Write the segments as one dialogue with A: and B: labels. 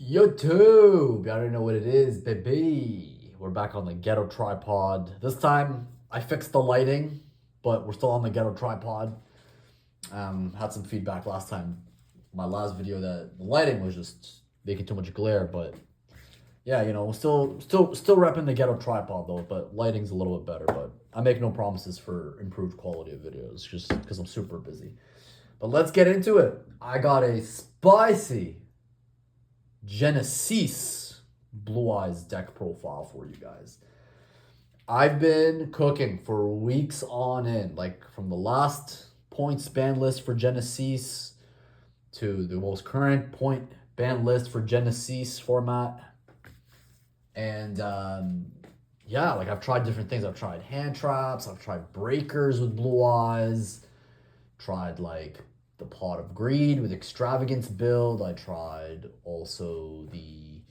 A: YouTube, you already know what it is, baby. We're back on the ghetto tripod. This time I fixed the lighting, but we're still on the ghetto tripod. Had some feedback last time, my last video, that the lighting was just making too much glare. But yeah, you know, we're still repping the ghetto tripod though. But lighting's a little bit better. But I make no promises for improved quality of videos, just because I'm super busy. But let's get into it. I got a spicy Genesys Blue Eyes deck profile for you guys. I've been cooking for weeks on end, like from the last points ban list for Genesys to the most current point ban list for Genesys format. And yeah, like I've tried different things. I've tried hand traps, I've tried breakers with Blue Eyes, tried like the Pot of Greed with Extravagance build. I tried also the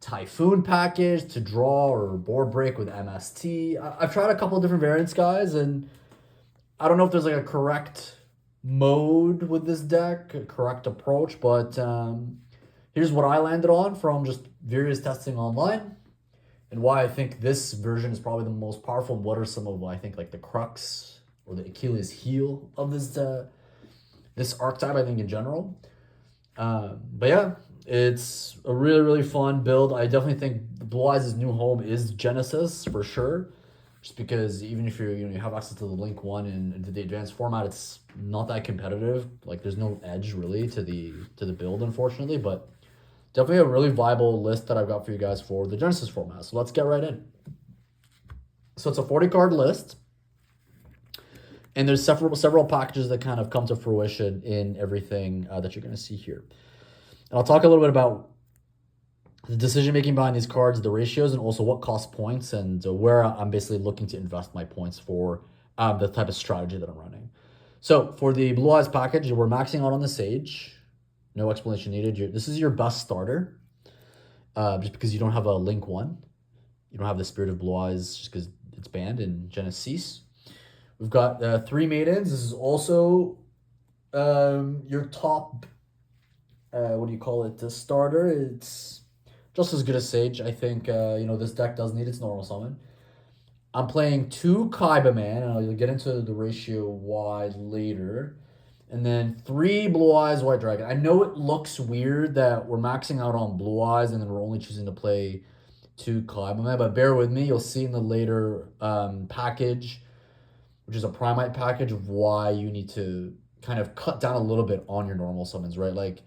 A: Typhoon package to draw or board break with MST. I've tried a couple of different variants, guys, and I don't know if there's like a correct mode with this deck, a correct approach, but here's what I landed on from just various testing online and why I think this version is probably the most powerful, and what are some of, I think, like the crux or the Achilles heel of this archetype, I think, in general. But yeah, it's a really fun build. I definitely think Blue Eyes' new home is Genesys for sure. Just because even if you have access to the Link 1 and to the advanced format, it's not that competitive. Like there's no edge really to the build, unfortunately. But definitely a really viable list that I've got for you guys for the Genesys format. So let's get right in. So it's a 40 card list. And there's several packages that kind of come to fruition in everything that you're going to see here. And I'll talk a little bit about the decision-making behind these cards, the ratios, and also what costs points, and where I'm basically looking to invest my points for the type of strategy that I'm running. So for the Blue Eyes package, we're maxing out on the Sage. No explanation needed. This is your best starter, just because you don't have a Link 1. You don't have the Spirit of Blue Eyes just because it's banned in Genesys. We've got 3 Maidens. This is also your top, what do you call it, the starter. It's just as good as Sage. I think, this deck does need its normal summon. I'm playing 2 Kaiba-Man, and I'll get into the ratio why later. And then 3 Blue Eyes White Dragon. I know it looks weird that we're maxing out on Blue Eyes and then we're only choosing to play 2 Kaiba-Man, but bear with me. You'll see in the later package, which is a Primite package, of why you need to kind of cut down a little bit on your normal summons, right? Like,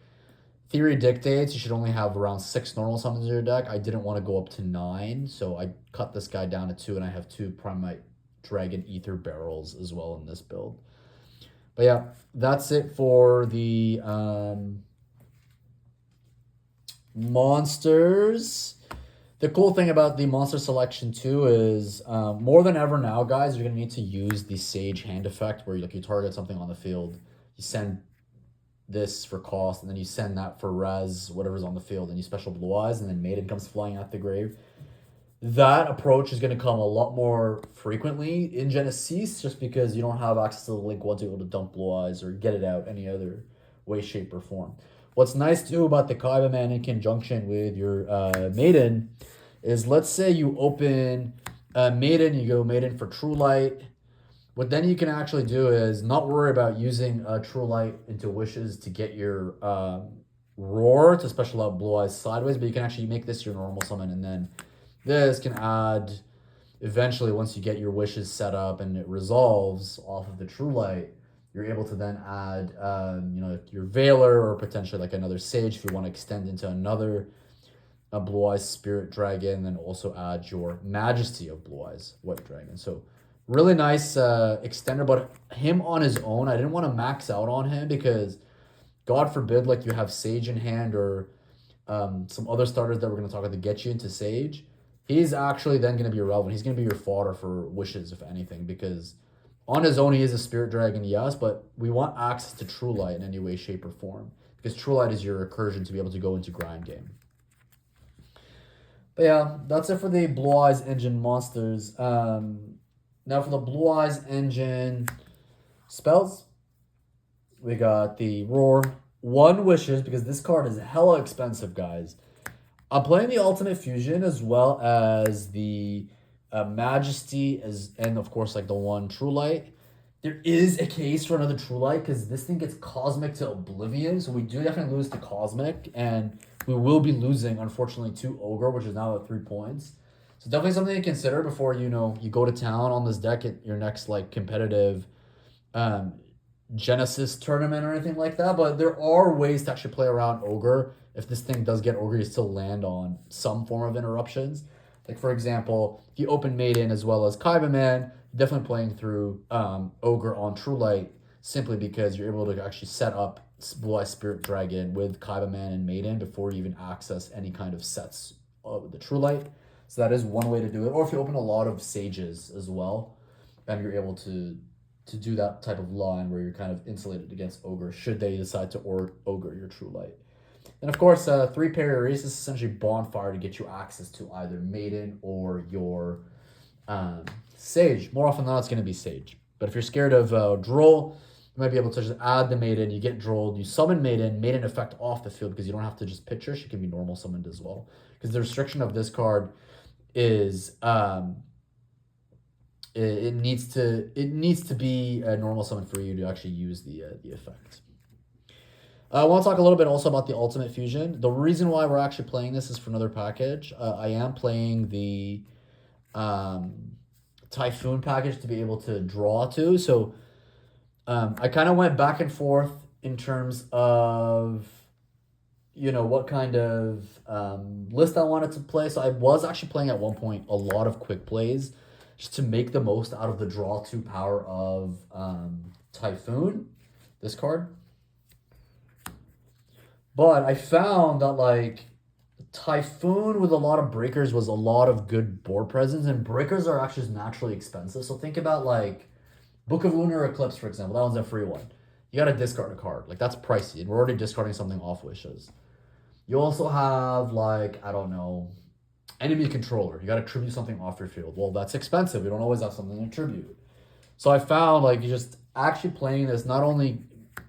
A: theory dictates you should only have around 6 normal summons in your deck. I didn't want to go up to 9, so I cut this guy down to 2, and I have 2 Primite Dragon Ether Barrels as well in this build. But yeah, that's it for the monsters. The cool thing about the monster selection too is more than ever now, guys, you're going to need to use the Sage hand effect where you target something on the field, you send this for cost, and then you send that for res, whatever's on the field, and you special Blue Eyes, and then Maiden comes flying out the grave. That approach is going to come a lot more frequently in Genesys, just because you don't have access to the Link 1 to be able to dump Blue Eyes or get it out any other way, shape, or form. What's nice too about the Kaiba-Man in conjunction with your Maiden is, let's say you open Maiden, you go Maiden for True Light. What then you can actually do is not worry about using True Light into Wishes to get your Roar to special out Blue Eyes sideways, but you can actually make this your normal summon, and then this can add, eventually, once you get your Wishes set up and it resolves off of the True Light, you're able to then add, your Veiler, or potentially like another Sage if you want to extend into another Blue Eyes Spirit Dragon, and then also add your Majesty of Blue Eyes White Dragon. So really nice extender, but him on his own, I didn't want to max out on him because, God forbid, like you have Sage in hand or some other starters that we're going to talk about to get you into Sage. He's actually then going to be irrelevant. He's going to be your fodder for Wishes, if anything, because on his own, he is a Spirit Dragon, yes, but we want access to True Light in any way, shape, or form, because True Light is your recursion to be able to go into grind game. But yeah, that's it for the Blue Eyes Engine monsters. Now for the Blue Eyes Engine spells, we got the Roar, One wishes, because this card is hella expensive, guys. I'm playing the Ultimate Fusion as well as the Majesty, and of course like the one True Light. There is a case for another True Light because this thing gets Cosmic to Oblivion, so we do definitely lose to Cosmic, and we will be losing, unfortunately, to Ogre, which is now at 3 points. So definitely something to consider before you go to town on this deck at your next like competitive um, Genesis tournament or anything like that. But there are ways to actually play around Ogre. If this thing does get Ogre, you still land on some form of interruptions. Like for example, if you open Maiden as well as Kaibaman, definitely playing through Ogre on True Light simply because you're able to actually set up Blue Eye Spirit Dragon with Kaibaman and Maiden before you even access any kind of sets of the True Light. So that is one way to do it. Or if you open a lot of Sages as well, then you're able to do that type of line where you're kind of insulated against Ogre should they decide to Ogre your True Light. And of course, 3 pair erase is essentially Bonfire to get you access to either Maiden or your Sage. More often than not, it's going to be Sage. But if you're scared of Droll, you might be able to just add the Maiden. You get Drolled, you summon Maiden effect off the field because you don't have to just pitch her. She can be normal summoned as well. Because the restriction of this card is it needs to be a normal summon for you to actually use the effect. I want to talk a little bit also about the Ultimate Fusion. The reason why we're actually playing this is for another package. I am playing the Typhoon package to be able to draw to. So I kind of went back and forth in terms of what kind of list I wanted to play. So I was actually playing at one point a lot of quick plays just to make the most out of the draw 2 power of Typhoon, this card. But I found that like Typhoon with a lot of breakers was a lot of good board presence, and breakers are actually naturally expensive. So think about like Book of Lunar Eclipse, for example. That one's a free one. You got to discard a card. Like that's pricey, and we're already discarding something off wishes. You also have like, I don't know, Enemy Controller. You got to tribute something off your field. Well, that's expensive. We don't always have something to tribute. So I found like you just actually playing this not only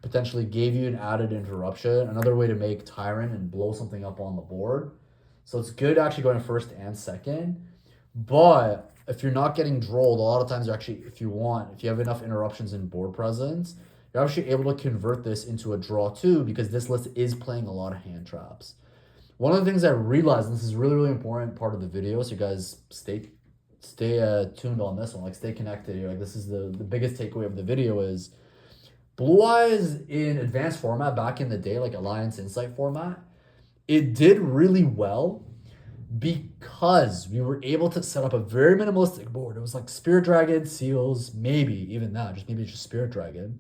A: potentially gave you an added interruption, another way to make Tyrant and blow something up on the board. So it's good actually going first and second. But if you're not getting drolled, a lot of times actually, if you have enough interruptions in board presence, you're actually able to convert this into a draw 2 because this list is playing a lot of hand traps. One of the things I realized, and this is really, really important part of the video, so you guys stay tuned on this one, like stay connected here. Like this is the biggest takeaway of the video is Blue Eyes in advanced format back in the day, like Alliance Insight format, it did really well because we were able to set up a very minimalistic board. It was like Spirit Dragon, Seals, maybe even that, maybe just Spirit Dragon,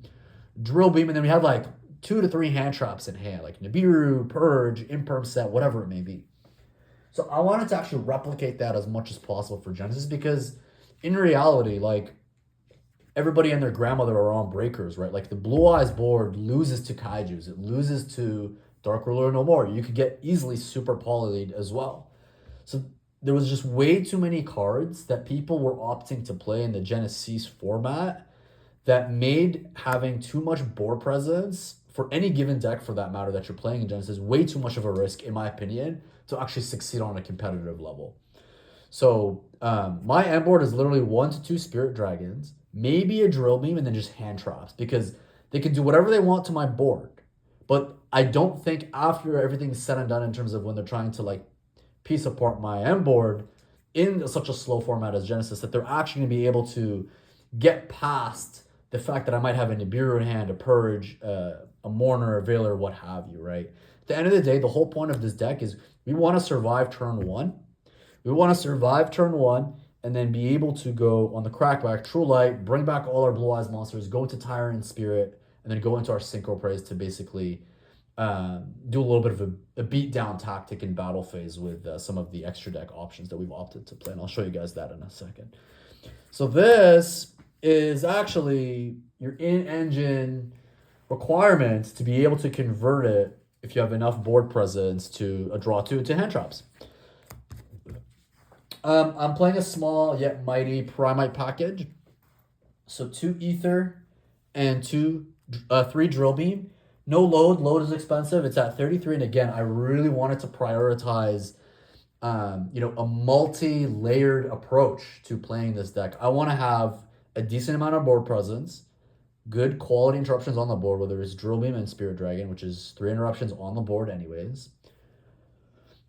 A: Drill Beam, and then we had like 2 to 3 hand traps in hand, like Nibiru, Purge, Imperm Set, whatever it may be. So I wanted to actually replicate that as much as possible for Genesis because in reality, like everybody and their grandmother are on breakers, right? Like the Blue Eyes board loses to Kaijus. It loses to Dark Ruler No More. You could get easily super polyed as well. So there was just way too many cards that people were opting to play in the Genesys format that made having too much board presence for any given deck, for that matter, that you're playing in Genesis, way too much of a risk, in my opinion, to actually succeed on a competitive level. So my end board is literally 1 to 2 Spirit Dragons, maybe a Drill Beam, and then just hand traps because they can do whatever they want to my board. But I don't think after everything's said and done in terms of when they're trying to like piece apart my end board in such a slow format as Genesis, that they're actually going to be able to get past the fact that I might have a Nibiru in hand, a Purge, a Mourner, a Veiler, what have you, right? At the end of the day, the whole point of this deck is we want to survive turn 1. We want to survive turn 1 and then be able to go on the Crackback, True Light, bring back all our Blue Eyes monsters, go into Tyrant and Spirit, and then go into our Synchro Praise to basically do a little bit of a beatdown tactic in battle phase with some of the extra deck options that we've opted to play. And I'll show you guys that in a second. So this is actually your in-engine requirement to be able to convert it if you have enough board presence to a draw 2 to hand traps. I'm playing a small yet mighty Primite package. So 2 Ether and 3 Drill Beam. No load. Load is expensive. It's at 33. And again, I really wanted to prioritize, a multi-layered approach to playing this deck. I want to have a decent amount of board presence, good quality interruptions on the board, whether it's Drill Beam and Spirit Dragon, which is 3 interruptions on the board anyways.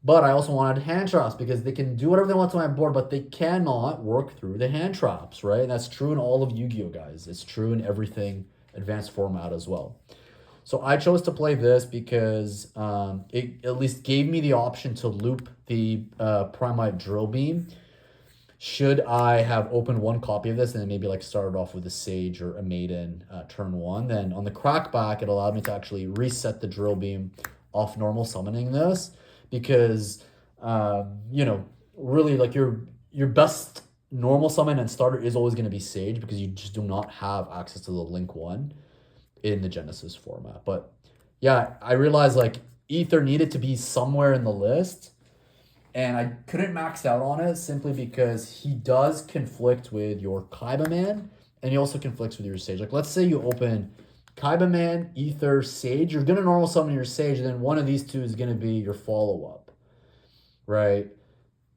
A: But I also wanted hand traps because they can do whatever they want to my board, but they cannot work through the hand traps, right? And that's true in all of Yu-Gi-Oh, guys. It's true in everything advanced format as well. So I chose to play this because it at least gave me the option to loop the Primite Drill Beam. Should I have opened one copy of this and then maybe like started off with a Sage or a Maiden turn one, then on the crackback, it allowed me to actually reset the Drill Beam off normal summoning this because, really like your best normal summon and starter is always going to be Sage because you just do not have access to the Link 1 in the Genesys format. But yeah, I realized like Ether needed to be somewhere in the list, and I couldn't max out on it simply because he does conflict with your Kaiba Man, and he also conflicts with your Sage. Like, let's say you open Kaiba Man, Ether, Sage. You're going to normal summon your Sage, and then one of these two is going to be your follow-up, right?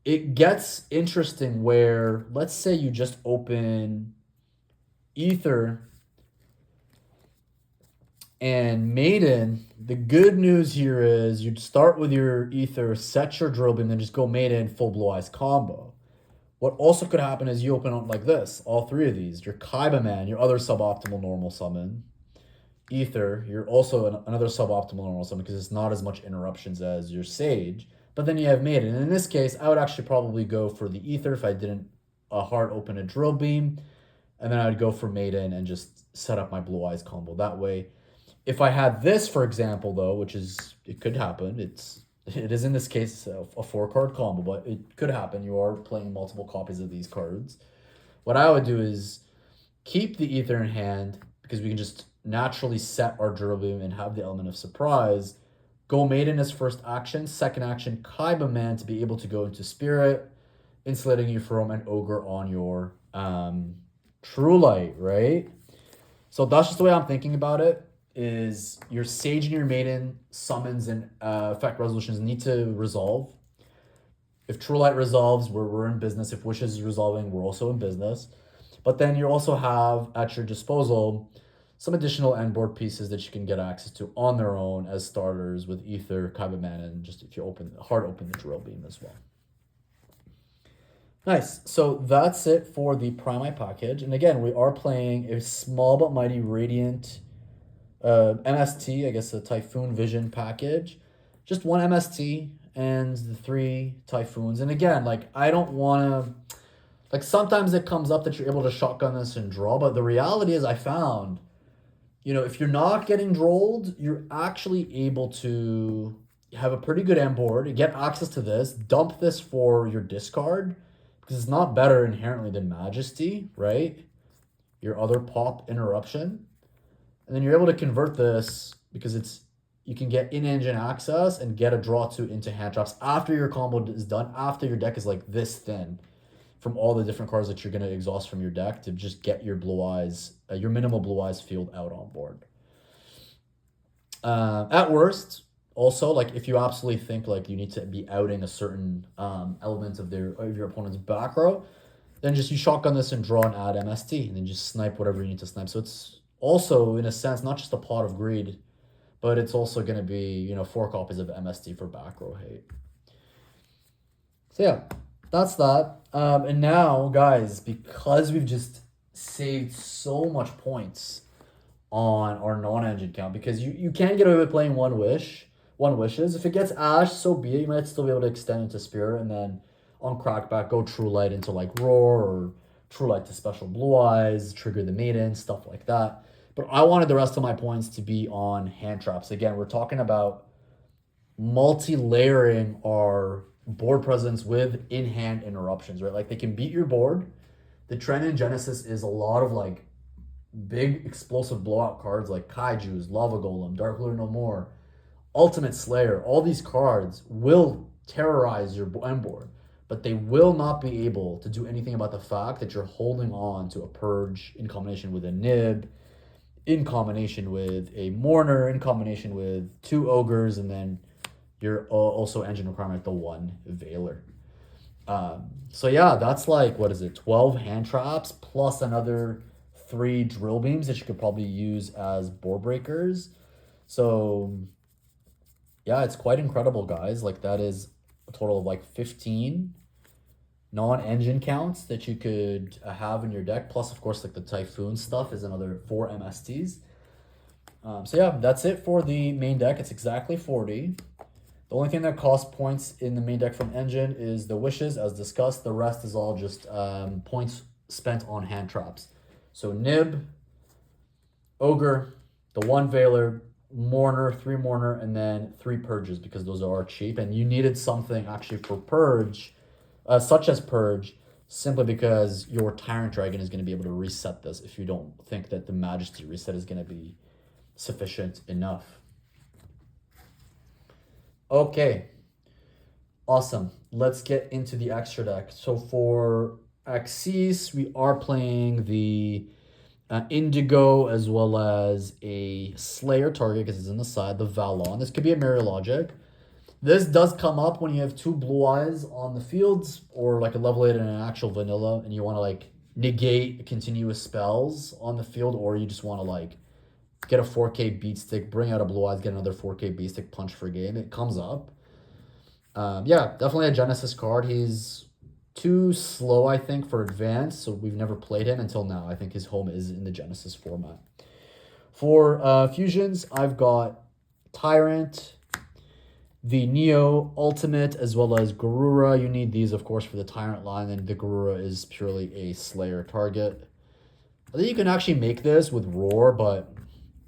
A: It gets interesting where, let's say you just open Ether and Maiden. The good news here is you'd start with your Ether, set your Drill Beam, then just go Maiden, full Blue Eyes combo. What also could happen is you open up like this, all three of these. Your Kaiba Man, your other suboptimal normal summon. Ether, you're also another suboptimal normal summon because it's not as much interruptions as your Sage. But then you have Maiden. And in this case, I would actually probably go for the Ether if I didn't hard open a Drill Beam. And then I would go for Maiden and just set up my Blue Eyes combo that way. If I had this, for example, though, which is, it could happen. It is in this case a 4-card combo, but it could happen. You are playing multiple copies of these cards. What I would do is keep the Ether in hand because we can just naturally set our Drill Beam and have the element of surprise. Go Maiden as first action. Second action, Kaiba Man to be able to go into Spirit, insulating you from an Ogre on your True Light, right? So that's just the way I'm thinking about it, is your Sage and your Maiden summons and effect resolutions need to resolve. If True Light resolves, we're in business. If Wishes is resolving, we're also in business. But then you also have at your disposal some additional end board pieces that you can get access to on their own as starters with Ether, Kaiba Man, and just if you open the Drill Beam as well. Nice. So that's it for the Primite package. And again, we are playing a small but mighty Radiant MST, I guess a Typhoon Vision package. Just one MST and the 3 Typhoons. And again, like I don't want to, like sometimes it comes up that you're able to shotgun this and draw, but the reality is I found, if you're not getting drolled, you're actually able to have a pretty good end board, get access to this, dump this for your discard, because it's not better inherently than Majesty, right? Your other pop interruption. And then you're able to convert this because you can get in-engine access and get a draw 2 into hand traps after your combo is done, after your deck is like this thin from all the different cards that you're going to exhaust from your deck to just get your Blue Eyes, your minimal Blue Eyes field out on board. At worst, also, like if you absolutely think like you need to be outing a certain element of your opponent's back row, then just you shotgun this and draw and add MST, and then just snipe whatever you need to snipe. So it's also, in a sense, not just a pot of greed, but it's also going to be, 4 copies of MST for back row hate. So yeah, that's that. And now, guys, because we've just saved so much points on our non-engine count, because you can get away with playing one wishes. If it gets Ash, so be it. You might still be able to extend into Spirit, and then on Crackback, go True Light into like Roar, or True Light to Special Blue Eyes, trigger the Maiden, stuff like that. But I wanted the rest of my points to be on hand traps. Again, we're talking about multi-layering our board presence with in-hand interruptions, right? Like they can beat your board. The trend in Genesis is a lot of like big explosive blowout cards like Kaijus, Lava Golem, Dark Lord No More, Ultimate Slayer. All these cards will terrorize your end board, but they will not be able to do anything about the fact that you're holding on to a Purge in combination with a Nib, in combination with a Mourner, in combination with 2 Ogres, and then your also engine requirement, the 1 Veiler. So yeah, that's like, what is it, 12 hand traps plus another 3 drill beams that you could probably use as board breakers. So yeah, it's quite incredible, guys. Like, that is a total of like 15 non-engine counts that you could have in your deck. Plus, of course, like the Typhoon stuff is another 4 MSTs. So yeah, that's it for the main deck. It's exactly 40. The only thing that costs points in the main deck from engine is the wishes, as discussed. The rest is all just points spent on hand traps. So Nib, Ogre, the 1 Veiler, Mourner, 3 Mourner, and then 3 Purges, because those are cheap. And you needed something actually for Purge, such as Purge, simply because your Tyrant Dragon is going to be able to reset this if you don't think that the Majesty reset is going to be sufficient enough. Okay, awesome. Let's get into the extra deck. So for Axis, we are playing the Indigo, as well as a Slayer target, because it's in the side, the Valon. This could be a Mirror Logic. This does come up when you have 2 Blue Eyes on the fields, or like a level 8 and an actual vanilla, and you want to like negate continuous spells on the field, or you just want to like get a 4K beat stick, bring out a Blue Eyes, get another 4K beat stick, punch for game. It comes up. Yeah, definitely a Genesis card. He's too slow, I think, for advanced, so we've never played him until now. I think his home is in the Genesis format. For fusions, I've got Tyrant, the Neo Ultimate, as well as Garura. You need these, of course, for the Tyrant line, and the Garura is purely a Slayer target. I think you can actually make this with Roar, but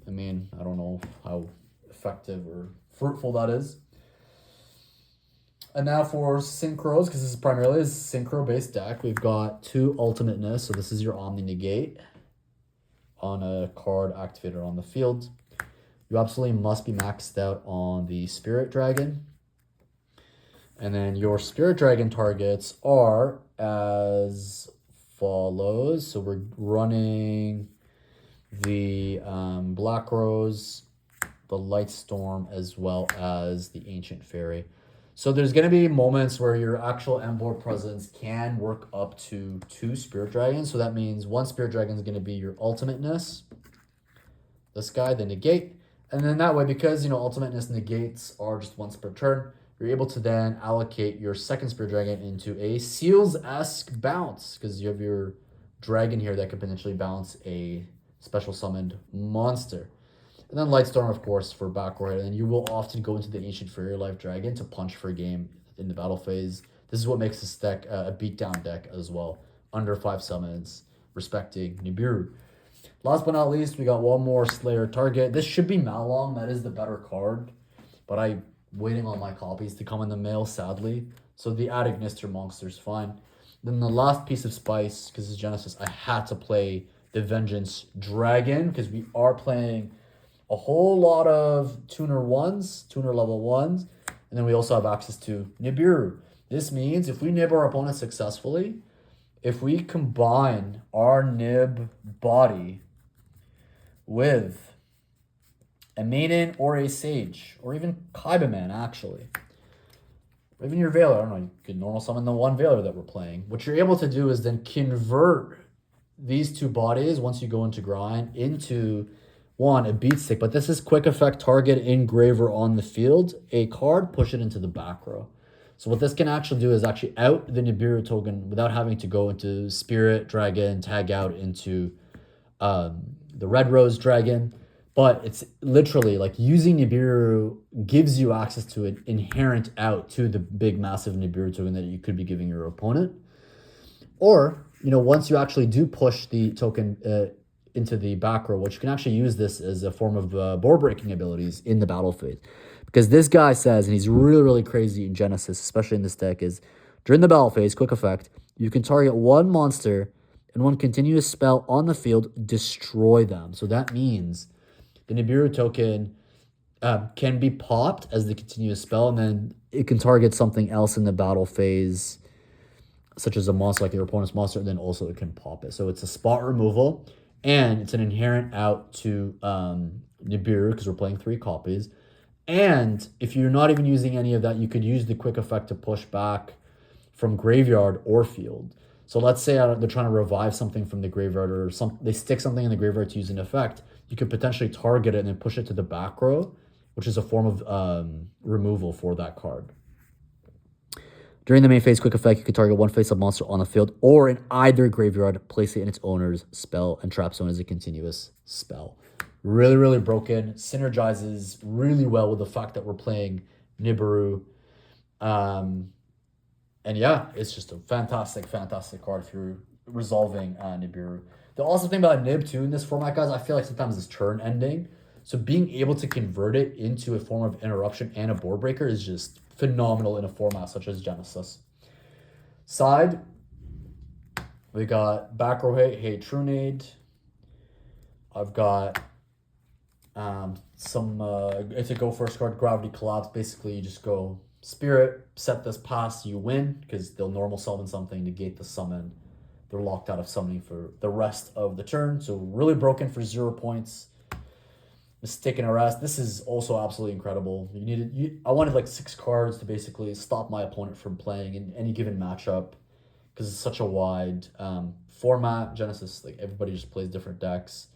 A: I mean, I don't know how effective or fruitful that is. And now for Synchros, because this is primarily a Synchro-based deck, we've got 2 Ultimateness. So this is your Omni Negate on a card activated on the field. You absolutely must be maxed out on the Spirit Dragon. And then your Spirit Dragon targets are as follows. So we're running the Black Rose, the Light Storm, as well as the Ancient Fairy. So there's going to be moments where your actual M-board presence can work up to 2 Spirit Dragons. So that means 1 Spirit Dragon is going to be your Ultimateness. This guy, the Negate. And then that way, because, you know, Ultimateness negates are just once per turn, you're able to then allocate your 2nd Spirit Dragon into a Seals-esque bounce, because you have your dragon here that could potentially bounce a special summoned monster. And then Lightstorm, of course, for backward. And you will often go into the Ancient Fairy Life Dragon to punch for a game in the battle phase. This is what makes this deck a beatdown deck as well. Under 5 summons, respecting Nibiru. Last but not least, we got 1 more Slayer target. This should be Malong. That is the better card. But I'm waiting on my copies to come in the mail, sadly. So the Adignister Monster is fine. Then the last piece of spice, because it's Genesis, I had to play the Vengeance Dragon, because we are playing a whole lot of tuner level 1s, and then we also have access to Nibiru. This means if we nib our opponent successfully, if we combine our nib body with a maiden or a sage, or even Kaibaman, actually, or even your Veiler, I don't know, you could normal summon the 1 Veiler that we're playing. What you're able to do is then convert these 2 bodies, once you go into grind, into 1, a beat stick, but this is quick effect target engraver on the field, a card, push it into the back row. So what this can actually do is actually out the Nibiru token without having to go into Spirit Dragon, tag out into the Red Rose Dragon. But it's literally like using Nibiru gives you access to an inherent out to the big massive Nibiru token that you could be giving your opponent. Or, you know, once you actually do push the token into the back row, which you can actually use this as a form of board breaking abilities in the battle phase. Because this guy says, and he's really, really crazy in Genesis, especially in this deck, is during the battle phase, quick effect, you can target 1 monster and 1 continuous spell on the field, destroy them. So that means the Nibiru token can be popped as the continuous spell, and then it can target something else in the battle phase, such as a monster like your opponent's monster, and then also it can pop it. So it's a spot removal. And it's an inherent out to Nibiru because we're playing 3 copies. And if you're not even using any of that, you could use the quick effect to push back from graveyard or field. So let's say they're trying to revive something from the graveyard, or they stick something in the graveyard to use an effect. You could potentially target it and then push it to the back row, which is a form of removal for that card. During the main phase quick effect, you can target one face-up monster on the field or in either graveyard, place it in its owner's spell, and trap zone is a continuous spell. Really, really broken. Synergizes really well with the fact that we're playing Nibiru. And yeah, it's just a fantastic, fantastic card through resolving Nibiru. The awesome thing about Nib too in this format, guys, I feel like sometimes it's turn ending. So being able to convert it into a form of interruption and a board breaker is just phenomenal in a format such as Genesys. Side, we got back row hate Trunade. I've got it's a go first card, Gravity Collapse. Basically, you just go Spirit, set this pass, you win, because they'll normal summon something, negate the summon. They're locked out of summoning for the rest of the turn. So really broken for 0 points. Mistaken Arrest. This is also absolutely incredible. I wanted like 6 cards to basically stop my opponent from playing in any given matchup, because it's such a wide format. Genesys, like everybody just plays different decks.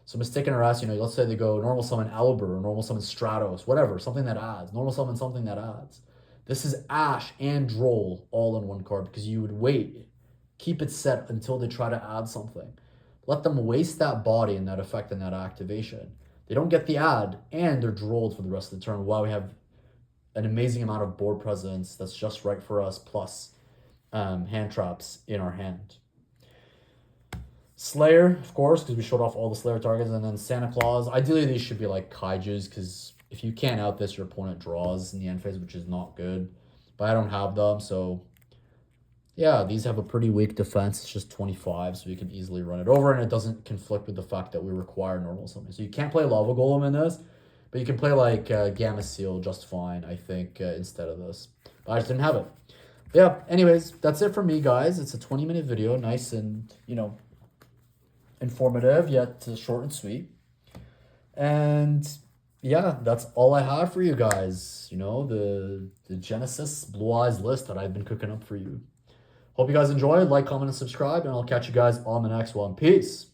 A: So Mistaken Arrest, let's say they go normal summon Alber or normal summon Stratos, whatever, something that adds. Normal summon something that adds. This is Ash and Droll all in one card, because you would wait, keep it set until they try to add something. Let them waste that body and that effect and that activation. They don't get the add, and they're drolled for the rest of the turn while we have an amazing amount of board presence that's just right for us, plus hand traps in our hand. Slayer, of course, because we showed off all the Slayer targets, and then Santa Claus. Ideally, these should be like Kaijus, because if you can't out this, your opponent draws in the end phase, which is not good. But I don't have them, so yeah, these have a pretty weak defense. It's just 25, so you can easily run it over, and it doesn't conflict with the fact that we require normal summon. So you can't play Lava Golem in this, but you can play like Gamma Seal just fine, I think, instead of this. But I just didn't have it. But yeah, anyways, that's it for me, guys. It's a 20-minute video, nice and, informative, yet short and sweet. And yeah, that's all I have for you guys. The Genesys Blue Eyes list that I've been cooking up for you. Hope you guys enjoyed. Like, comment, and subscribe, and I'll catch you guys on the next one. Peace.